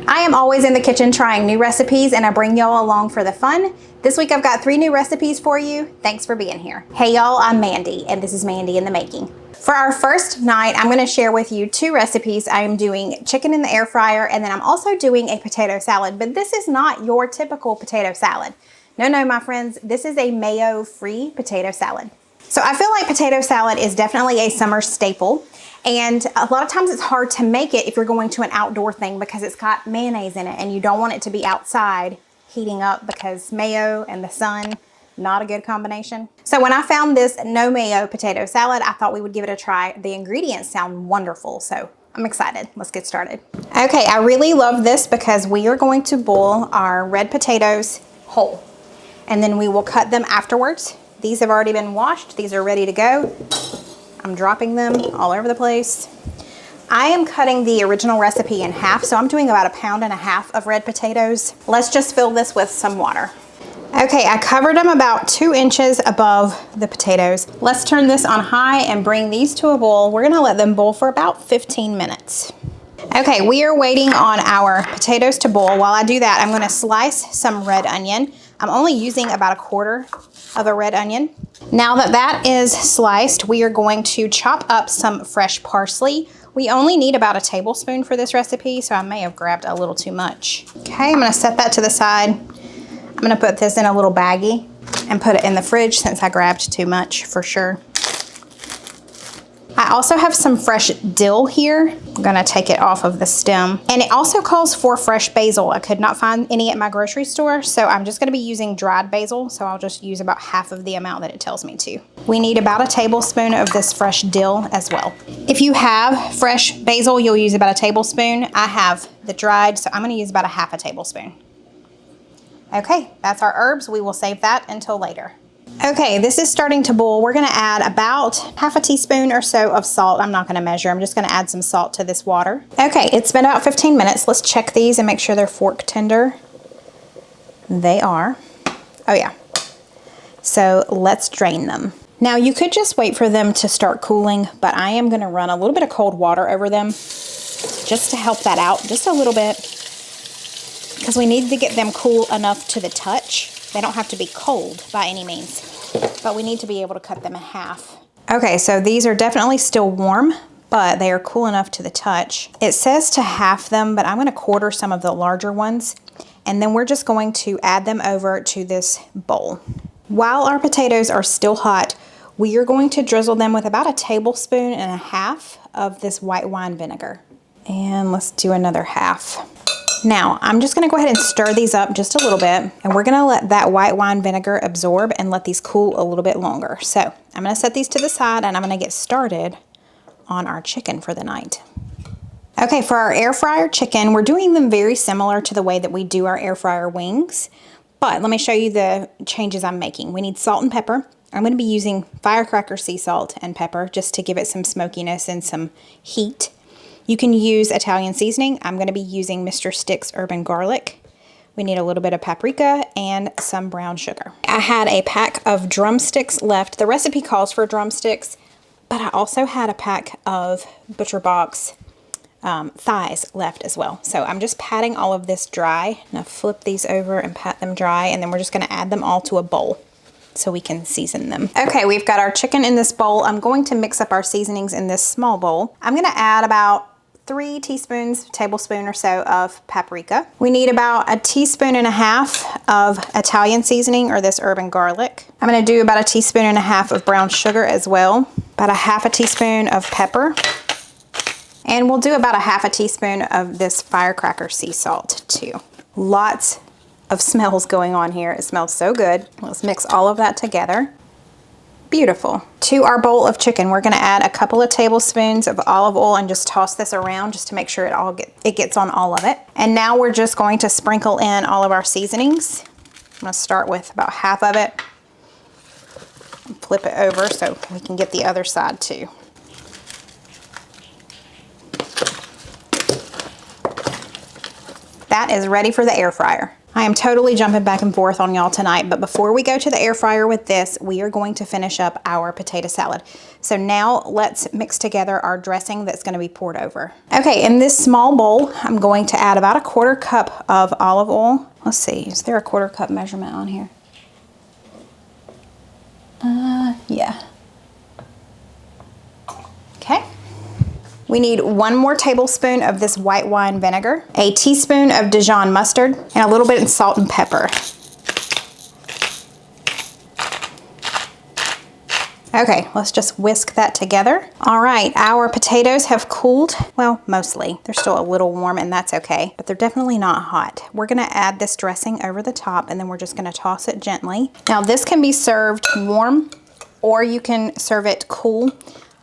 I am always in the kitchen trying new recipes, and I bring y'all along for the fun. This week I've got 3 new recipes for you. Thanks for being here. Hey y'all, I'm Mandy, and this is Mandy in the Making. For our first night, I'm gonna share with you 2 recipes. I am doing chicken in the air fryer, and then I'm also doing a potato salad, but this is not your typical potato salad. No, my friends, this is a mayo-free potato salad. So I feel like potato salad is definitely a summer staple. And a lot of times it's hard to make it if you're going to an outdoor thing because it's got mayonnaise in it and you don't want it to be outside heating up because mayo and the sun, not a good combination. So when I found this no mayo potato salad, I thought we would give it a try. The ingredients sound wonderful, so I'm excited. Let's get started. Okay, I really love this because we are going to boil our red potatoes whole and then we will cut them afterwards. These have already been washed. These are ready to go. I'm dropping them all over the place. I am cutting the original recipe in half, so I'm doing about 1.5 pounds of red potatoes. Let's just fill this with some water. Okay, I covered them about 2 inches above the potatoes. Let's turn this on high and bring these to a boil. We're gonna let them boil for about 15 minutes. Okay, we are waiting on our potatoes to boil. While I do that, I'm gonna slice some red onion. I'm only using about 1/4 of a red onion. Now that that is sliced, we are going to chop up some fresh parsley. We only need about 1 tablespoon for this recipe, so I may have grabbed a little too much. Okay, I'm gonna set that to the side. I'm gonna put this in a little baggie and put it in the fridge since I grabbed too much for sure. I also have some fresh dill here. I'm gonna take it off of the stem. And it also calls for fresh basil. I could not find any at my grocery store, so I'm just gonna be using dried basil, so I'll just use about half of the amount that it tells me to. We need about 1 tablespoon of this fresh dill as well. If you have fresh basil, you'll use about 1 tablespoon. I have the dried, so I'm gonna use about 1/2 tablespoon. Okay, that's our herbs. We will save that until later. Okay, this is starting to boil. We're gonna add about 1/2 teaspoon or so of salt. I'm not gonna measure, I'm just gonna add some salt to this water. Okay, it's been about 15 minutes. Let's check these and make sure they're fork tender. They are. Oh yeah. So let's drain them. Now you could just wait for them to start cooling, but I am gonna run a little bit of cold water over them just to help that out, just a little bit, because we need to get them cool enough to the touch. They don't have to be cold by any means, but we need to be able to cut them in half. Okay, so these are definitely still warm, but they are cool enough to the touch. It says to half them, but I'm gonna 1/4 some of the larger ones, and then we're just going to add them over to this bowl. While our potatoes are still hot, we are going to drizzle them with about 1.5 tablespoons of this white wine vinegar. And let's do another half. Now, I'm just gonna go ahead and stir these up just a little bit, and we're gonna let that white wine vinegar absorb and let these cool a little bit longer. So I'm gonna set these to the side and I'm gonna get started on our chicken for the night. Okay, for our air fryer chicken, we're doing them very similar to the way that we do our air fryer wings, but let me show you the changes I'm making. We need salt and pepper. I'm gonna be using firecracker sea salt and pepper just to give it some smokiness and some heat. You can use Italian seasoning. I'm gonna be using Mr. Stick's urban garlic. We need a little bit of paprika and some brown sugar. I had a pack of drumsticks left. The recipe calls for drumsticks, but I also had a pack of Butcher Box thighs left as well. So I'm just patting all of this dry. Now flip these over and pat them dry, and then we're just gonna add them all to a bowl so we can season them. Okay, we've got our chicken in this bowl. I'm going to mix up our seasonings in this small bowl. I'm gonna add about 3 tablespoons or so of paprika. We need about 1.5 teaspoons of Italian seasoning or this urban garlic. I'm gonna do about 1.5 teaspoons of brown sugar as well, about 1/2 teaspoon of pepper, and we'll do about 1/2 teaspoon of this firecracker sea salt too. Lots of smells going on here. It smells so good. Let's mix all of that together. Beautiful. To our bowl of chicken, we're gonna add a couple of tablespoons of olive oil and just toss this around just to make sure it gets on all of it. And now we're just going to sprinkle in all of our seasonings. I'm gonna start with about half of it. And flip it over so we can get the other side too. That is ready for the air fryer. I am totally jumping back and forth on y'all tonight, but before we go to the air fryer with this, we are going to finish up our potato salad. So now let's mix together our dressing that's going to be poured over. Okay, in this small bowl, I'm going to add about a 1/4 cup of olive oil. Let's see, is there a 1/4 cup measurement on here? Yeah. Okay. We need 1 more tablespoon of this white wine vinegar, a teaspoon of Dijon mustard, and a little bit of salt and pepper. Okay, let's just whisk that together. All right, our potatoes have cooled. Well, mostly. They're still a little warm, and that's okay, but they're definitely not hot. We're gonna add this dressing over the top, and then we're just gonna toss it gently. Now, this can be served warm, or you can serve it cool.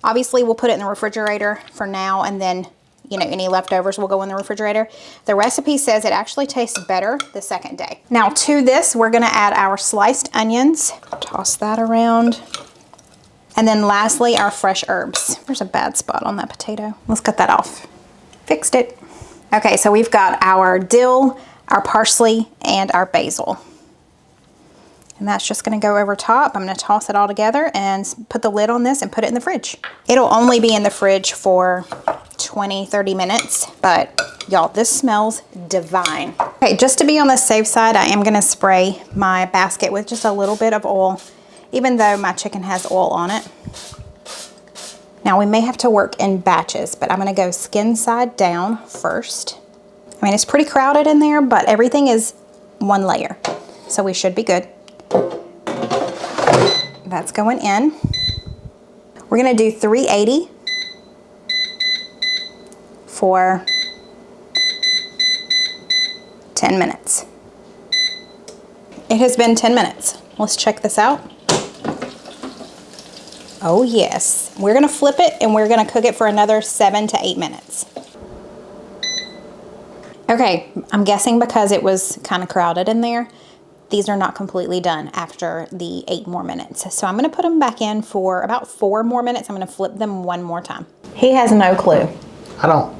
Obviously, we'll put it in the refrigerator for now, and then, you know, any leftovers will go in the refrigerator. The recipe says it actually tastes better the second day. Now, to this, we're gonna add our sliced onions. Toss that around. And then lastly, our fresh herbs. There's a bad spot on that potato. Let's cut that off. Fixed it. Okay, so we've got our dill, our parsley, and our basil. And that's just gonna go over top. I'm gonna toss it all together and put the lid on this and put it in the fridge. It'll only be in the fridge for 20, 30 minutes, but y'all, this smells divine. Okay, just to be on the safe side, I am gonna spray my basket with just a little bit of oil, even though my chicken has oil on it. Now we may have to work in batches, but I'm gonna go skin side down first. I mean, it's pretty crowded in there, but everything is 1 layer, so we should be good. That's going in. We're gonna do 380 for 10 minutes. It has been 10 minutes. Let's check this out. Oh yes. We're gonna flip it and we're gonna cook it for another 7 to 8 minutes. Okay, I'm guessing because it was kind of crowded in there, these are not completely done after the 8 more minutes. So I'm gonna put them back in for about 4 more minutes. I'm gonna flip them 1 more time. He has no clue. I don't.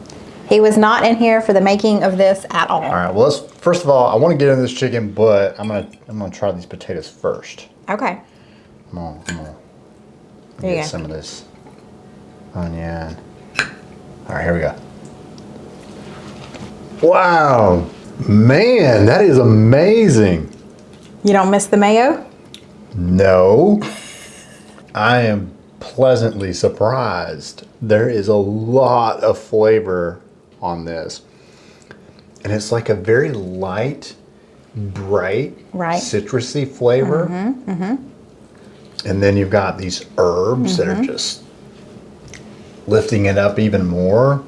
He was not in here for the making of this at all. All right, well, let's, first of all, I want to get into this chicken, but I'm gonna try these potatoes first. Okay. Come on. There you Get go. some of this onion. All right, here we go. Wow, man, that is amazing. You don't miss the mayo? No, I am pleasantly surprised. There is a lot of flavor on this. And it's like a very light, bright, citrusy flavor. And then you've got these herbs that are just lifting it up even more.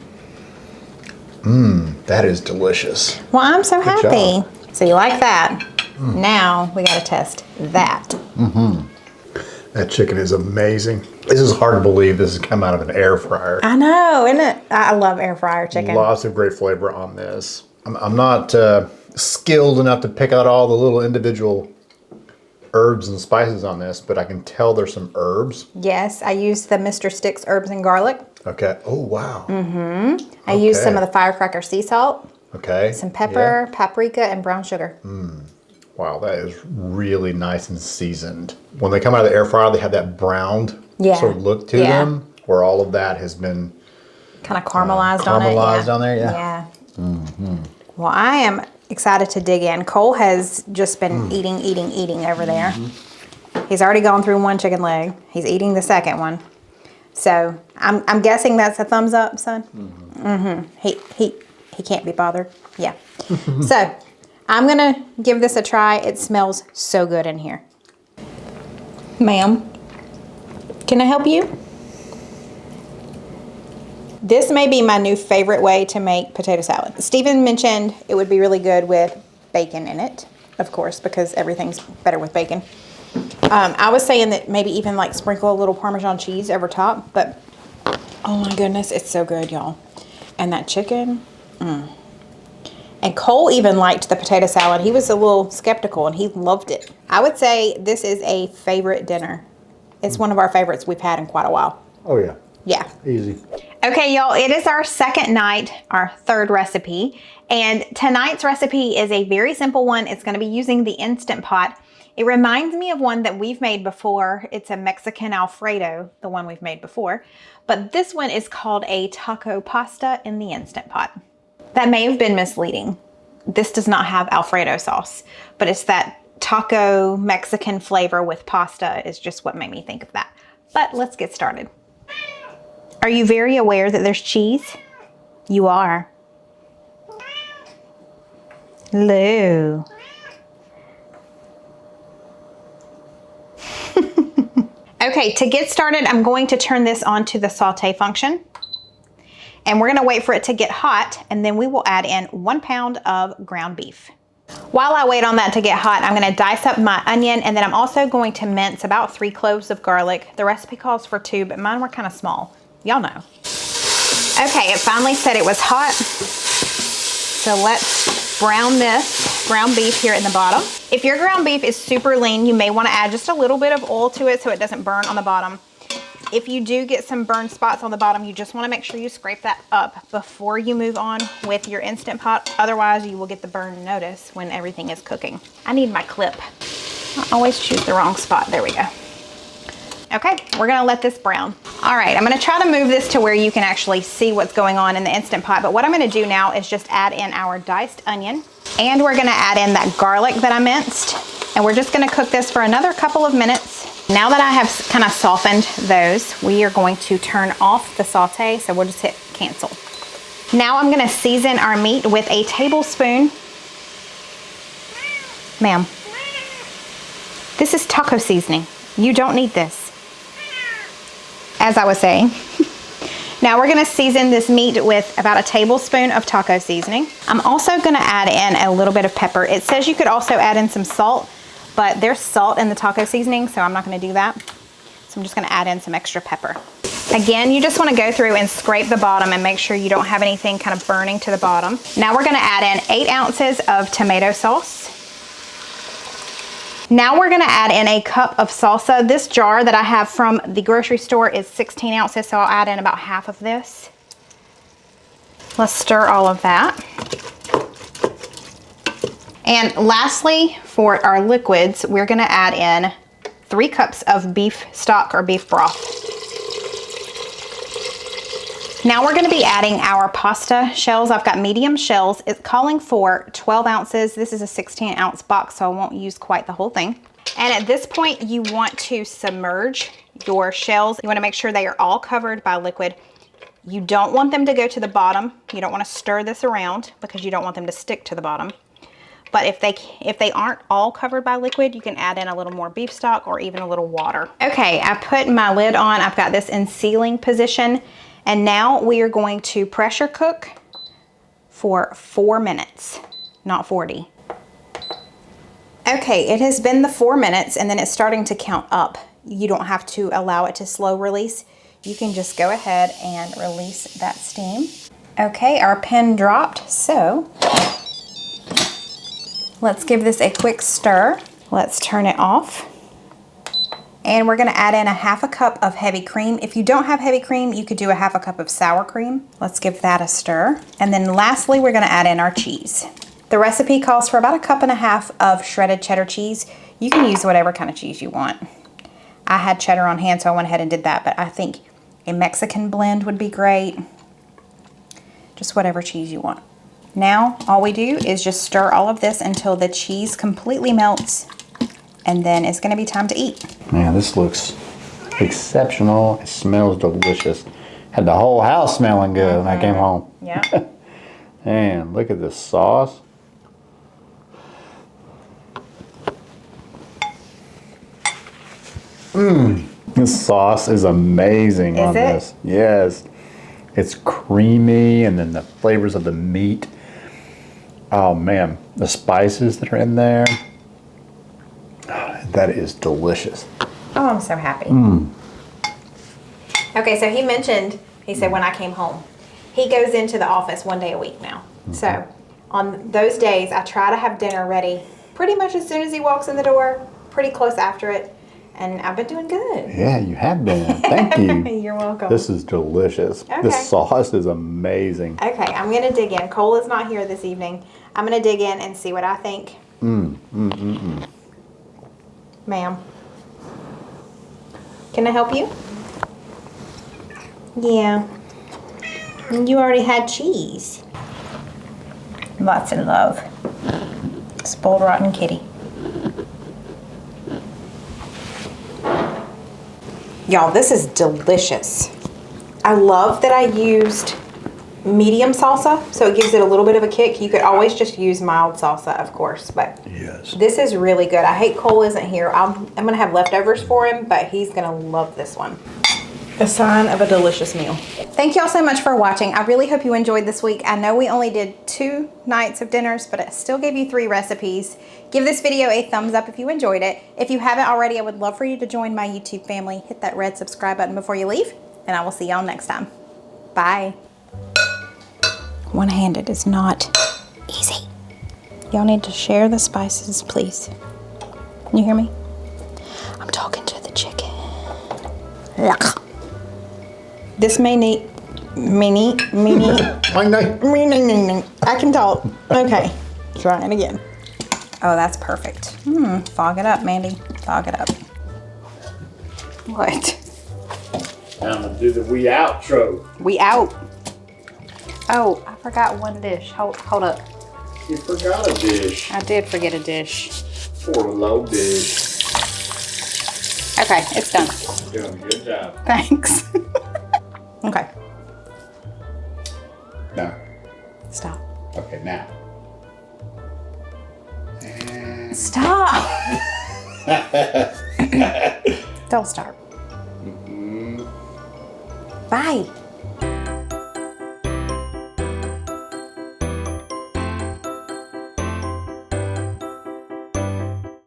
That is delicious. Well, I'm so Good happy. job. So you like that? Now we gotta test that. That chicken is amazing. This is hard to believe this has come out of an air fryer. I know, isn't it? I love air fryer chicken. Lots of great flavor on this. I'm not skilled enough to pick out all the little individual herbs and spices on this, but I can tell there's some herbs. Yes, I used the Mr. Sticks herbs and garlic. Okay. Oh, wow. I used some of the firecracker sea salt, Okay. some pepper, paprika, and brown sugar. Wow, that is really nice and seasoned. When they come out of the air fryer, they have that browned sort of look to them, where all of that has been kind of caramelized on it. Caramelized on there, yeah. Well, I am excited to dig in. Cole has just been eating over there. He's already gone through 1 chicken leg. He's eating the second one. So I'm guessing that's a thumbs up, son. He can't be bothered. Yeah. So I'm gonna give this a try. It smells so good in here. Ma'am, can I help you? This may be my new favorite way to make potato salad. Stephen mentioned it would be really good with bacon in it, of course, because everything's better with bacon. I was saying that maybe even like sprinkle a little Parmesan cheese over top, but oh my goodness, it's so good, y'all. And that chicken, And Cole even liked the potato salad. He was a little skeptical and he loved it. I would say this is a favorite dinner. It's one of our favorites we've had in quite a while. Oh yeah. Yeah. Easy. Okay, y'all, it is our second night, our third recipe, And tonight's recipe is a very simple one. It's going to be using the Instant Pot. It reminds me of one that we've made before. It's a Mexican Alfredo, the one we've made before. But this one is called a taco pasta in the Instant Pot. That may have been misleading. This does not have Alfredo sauce, but it's that taco Mexican flavor with pasta is just what made me think of that. But let's get started. Are you very aware that there's cheese? You are. Lou. Okay, to get started, I'm going to turn this on to the saute function. And we're gonna wait for it to get hot, and then we will add in 1 pound of ground beef. While I wait on that to get hot, I'm gonna dice up my onion, and then I'm also going to mince about 3 cloves of garlic. The recipe calls for 2, but mine were kind of small. Y'all know. Okay, it finally said it was hot. So let's brown this ground beef here in the bottom. If your ground beef is super lean, you may wanna add just a little bit of oil to it so it doesn't burn on the bottom. If you do get some burn spots on the bottom, you just wanna make sure you scrape that up before you move on with your Instant Pot. Otherwise, you will get the burn notice when everything is cooking. I need my clip. I always choose the wrong spot. There we go. Okay, we're gonna let this brown. All right, I'm gonna try to move this to where you can actually see what's going on in the Instant Pot, but what I'm gonna do now is just add in our diced onion, and we're gonna add in that garlic that I minced, and we're just gonna cook this for another couple of minutes. Now that I have kind of softened those, we are going to turn off the saute, so we'll just hit cancel. Now I'm gonna season our meat with a tablespoon. Ma'am, this is taco seasoning. You don't need this. As I was saying, now we're gonna season this meat with about a tablespoon of taco seasoning. I'm also gonna add in a little bit of pepper. It says you could also add in some salt, but there's salt in the taco seasoning, so I'm not gonna do that. So I'm just gonna add in some extra pepper. Again, you just wanna go through and scrape the bottom and make sure you don't have anything kind of burning to the bottom. Now we're gonna add in 8 ounces of tomato sauce. Now we're gonna add in a cup of salsa. This jar that I have from the grocery store is 16 ounces, so I'll add in about half of this. Let's stir all of that. And lastly, for our liquids, we're gonna add in 3 cups of beef stock or beef broth. Now we're gonna be adding our pasta shells. I've got medium shells. It's calling for 12 ounces. This is a 16-ounce box, so I won't use quite the whole thing. And at this point, you want to submerge your shells. You wanna make sure they are all covered by liquid. You don't want them to go to the bottom. You don't wanna stir this around because you don't want them to stick to the bottom. But if they aren't all covered by liquid, you can add in a little more beef stock or even a little water. Okay, I put my lid on. I've got this in sealing position. And now we are going to pressure cook for 4 minutes, not 40. Okay, it has been the 4 minutes and then it's starting to count up. You don't have to allow it to slow release. You can just go ahead and release that steam. Okay, our pin dropped, so let's give this a quick stir. Let's turn it off. And we're gonna add in a half a cup of heavy cream. If you don't have heavy cream, you could do a half a cup of sour cream. Let's give that a stir. And then lastly, we're gonna add in our cheese. The recipe calls for about 1.5 cups of shredded cheddar cheese. You can use whatever kind of cheese you want. I had cheddar on hand, so I went ahead and did that, but I think a Mexican blend would be great. Just whatever cheese you want. Now, all we do is just stir all of this until the cheese completely melts, and then it's gonna be time to eat. Man, this looks exceptional. It smells delicious. Had the whole house smelling good when I came home. Yeah. Man, look at this sauce. This sauce is amazing on this. Yes. It's creamy, and then the flavors of the meat. Oh man, the spices that are in there. That is delicious. Oh, I'm so happy. Okay, so he said when I came home, he goes into the office 1 day a week now. So on those days, I try to have dinner ready pretty much as soon as he walks in the door, pretty close after it. and I've been doing good. Yeah, you have been. Thank you. You're welcome. This is delicious. Okay. This sauce is amazing. Okay, I'm going to dig in. Cole is not here this evening. I'm going to dig in and see what I think. Ma'am. Can I help you? Yeah. You already had cheese. Lots of love. Spoiled rotten kitty. Y'all, this is delicious. I love that I used medium salsa, so it gives it a little bit of a kick. You could always just use mild salsa, of course, but yes, this is really good. I hate Cole isn't here. I'm gonna have leftovers for him, but he's gonna love this one. A sign of a delicious meal. Thank y'all so much for watching. I really hope you enjoyed this week. I know we only did 2 nights of dinners, but I still gave you 3 recipes. Give this video a thumbs up if you enjoyed it. If you haven't already, I would love for you to join my YouTube family. Hit that red subscribe button before you leave, and I will see y'all next time. Bye. One-handed is not easy. Y'all need to share the spices, please. You hear me? I'm talking to the chicken. Yuck. This may need I can talk. Okay, try it again. Oh, that's perfect. Fog it up, Mandy. Fog it up. What? Time to do the we outro. We out. Oh, I forgot one dish. Hold up. You forgot a dish. I did forget a dish. Poor low dish. Okay, it's done. Doing a good job. Thanks. Okay. No. Stop. Okay, now. Stop. Don't start. Bye.